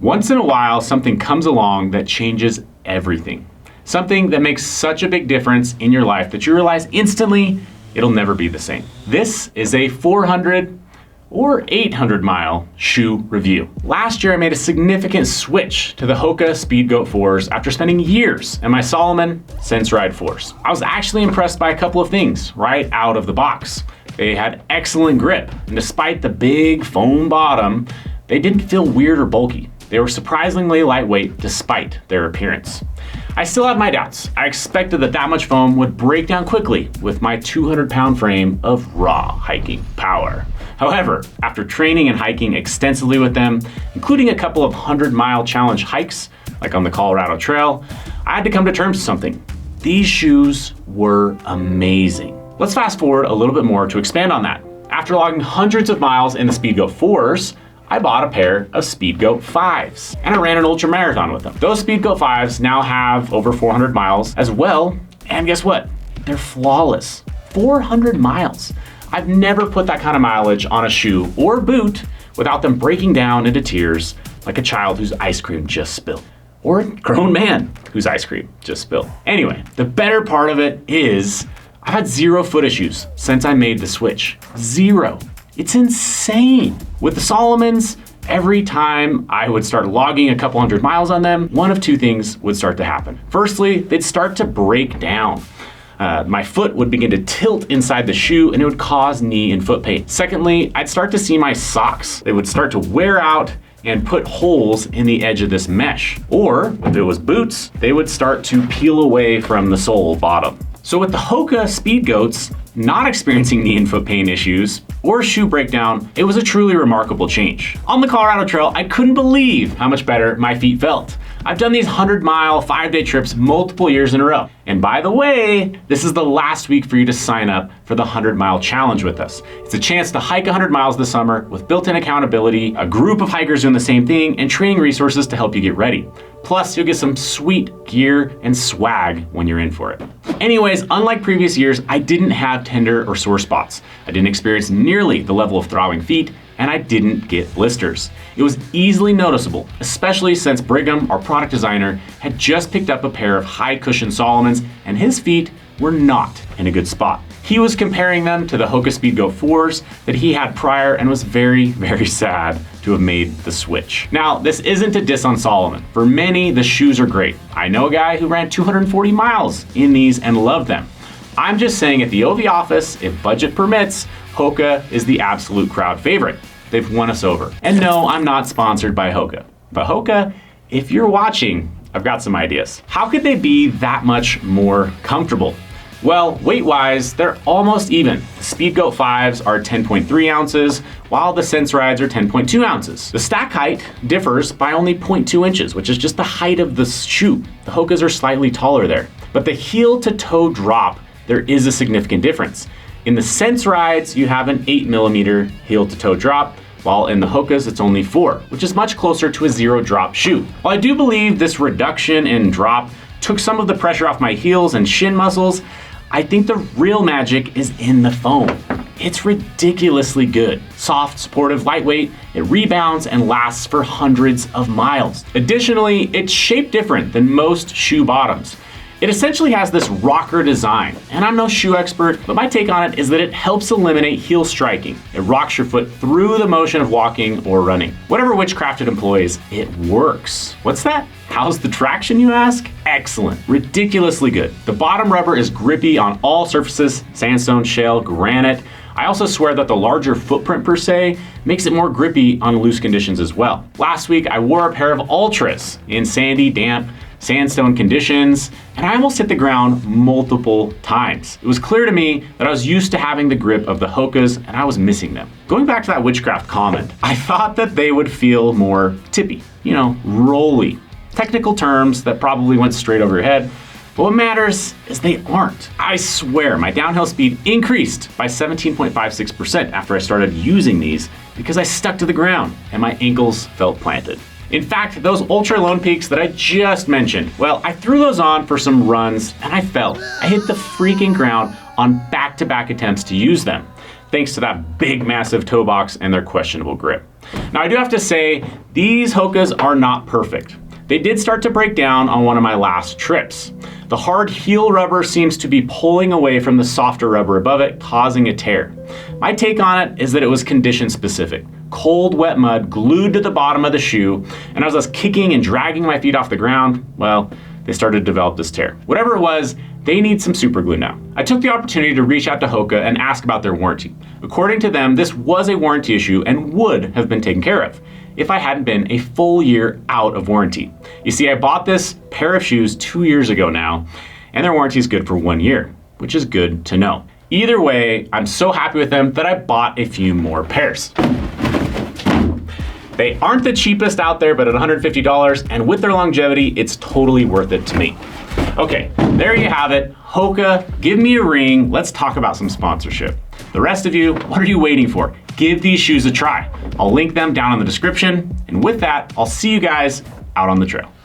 Once in a while, something comes along that changes everything. Something that makes such a big difference in your life that you realize instantly it'll never be the same. This is a 400 or 800 mile shoe review. Last year I made a significant switch to the HOKA Speedgoat 4s after spending years in my Salomon SenseRide 4s. I was actually impressed by a couple of things right out of the box. They had excellent grip, and despite the big foam bottom, they didn't feel weird or bulky. They were surprisingly lightweight despite their appearance. I still had my doubts. I expected that much foam would break down quickly with my 200-pound frame of raw hiking power. However, after training and hiking extensively with them, including a couple of 100-mile challenge hikes, like on the Colorado Trail, I had to come to terms with something. These shoes were amazing. Let's fast forward a little bit more to expand on that. After logging hundreds of miles in the Speedgoat 4s, I bought a pair of Speedgoat 5s, and I ran an ultramarathon with them. Those Speedgoat 5s now have over 400 miles as well, and guess what? They're flawless. 400 miles. I've never put that kind of mileage on a shoe or boot without them breaking down into tears like a child whose ice cream just spilled. Or a grown man whose ice cream just spilled. Anyway, the better part of it is I've had 0 foot issues since I made the switch. 0. It's insane. With the Salomons, every time I would start logging a couple hundred miles on them, one of two things would start to happen. Firstly, they'd start to break down. My foot would begin to tilt inside the shoe and it would cause knee and foot pain. Secondly, I'd start to see my socks. They would start to wear out and put holes in the edge of this mesh. Or if it was boots, they would start to peel away from the sole bottom. So with the HOKA Speedgoats not experiencing knee and foot pain issues or shoe breakdown, it was a truly remarkable change. On the Colorado Trail, I couldn't believe how much better my feet felt. I've done these 100-mile, 5-day trips multiple years in a row. And by the way, this is the last week for you to sign up for the 100-mile challenge with us. It's a chance to hike 100 miles this summer with built-in accountability, a group of hikers doing the same thing, and training resources to help you get ready. Plus, you'll get some sweet gear and swag when you're in for it. Anyways, unlike previous years, I didn't have tender or sore spots. I didn't experience nearly the level of throbbing feet, and I didn't get blisters. It was easily noticeable, especially since Brigham, our product designer, had just picked up a pair of high cushion Salomons and his feet were not in a good spot. He was comparing them to the HOKA Speedgoat 4s that he had prior and was very, very sad to have made the switch. Now, this isn't a diss on Salomon. For many, the shoes are great. I know a guy who ran 240 miles in these and loved them. I'm just saying at the OV office, if budget permits, HOKA is the absolute crowd favorite. They've won us over. And no, I'm not sponsored by HOKA. But HOKA, if you're watching, I've got some ideas. How could they be that much more comfortable? Well, weight-wise, they're almost even. The Speedgoat 5s are 10.3 ounces, while the SenseRides are 10.2 ounces. The stack height differs by only 0.2 inches, which is just the height of the shoe. The HOKAs are slightly taller there. But the heel-to-toe drop, there is a significant difference. In the SenseRides, you have an 8mm heel-to-toe drop, while in the HOKAs it's only 4, which is much closer to a zero drop shoe. While I do believe this reduction in drop took some of the pressure off my heels and shin muscles, I think the real magic is in the foam. It's ridiculously good. Soft, supportive, lightweight, it rebounds and lasts for hundreds of miles. Additionally, it's shaped different than most shoe bottoms. It essentially has this rocker design, and I'm no shoe expert, but my take on it is that it helps eliminate heel striking. It rocks your foot through the motion of walking or running. Whatever witchcraft it employs, it works. What's that? How's the traction, you ask? Excellent, ridiculously good. The bottom rubber is grippy on all surfaces, sandstone, shale, granite. I also swear that the larger footprint per se makes it more grippy on loose conditions as well. Last week, I wore a pair of Ultras in sandy, damp, sandstone conditions, and I almost hit the ground multiple times. It was clear to me that I was used to having the grip of the HOKAs and I was missing them. Going back to that witchcraft comment, I thought that they would feel more tippy, rolly. Technical terms that probably went straight over your head, but what matters is they aren't. I swear my downhill speed increased by 17.56% after I started using these because I stuck to the ground and my ankles felt planted. In fact, those Ultra Lone Peaks that I just mentioned, well, I threw those on for some runs and I fell. I hit the freaking ground on back-to-back attempts to use them, thanks to that big, massive toe box and their questionable grip. Now I do have to say, these HOKAs are not perfect. They did start to break down on one of my last trips. The hard heel rubber seems to be pulling away from the softer rubber above it, causing a tear. My take on it is that it was condition specific. Cold, wet mud glued to the bottom of the shoe, and as I was kicking and dragging my feet off the ground, well, they started to develop this tear. Whatever it was, they need some super glue now. I took the opportunity to reach out to HOKA and ask about their warranty. According to them, this was a warranty issue and would have been taken care of if I hadn't been a full year out of warranty. You see, I bought this pair of shoes 2 years ago now, and their warranty is good for 1 year, which is good to know. Either way, I'm so happy with them that I bought a few more pairs. They aren't the cheapest out there, but at $150, and with their longevity, it's totally worth it to me. Okay, there you have it. HOKA, give me a ring. Let's talk about some sponsorship. The rest of you, what are you waiting for? Give these shoes a try. I'll link them down in the description. And with that, I'll see you guys out on the trail.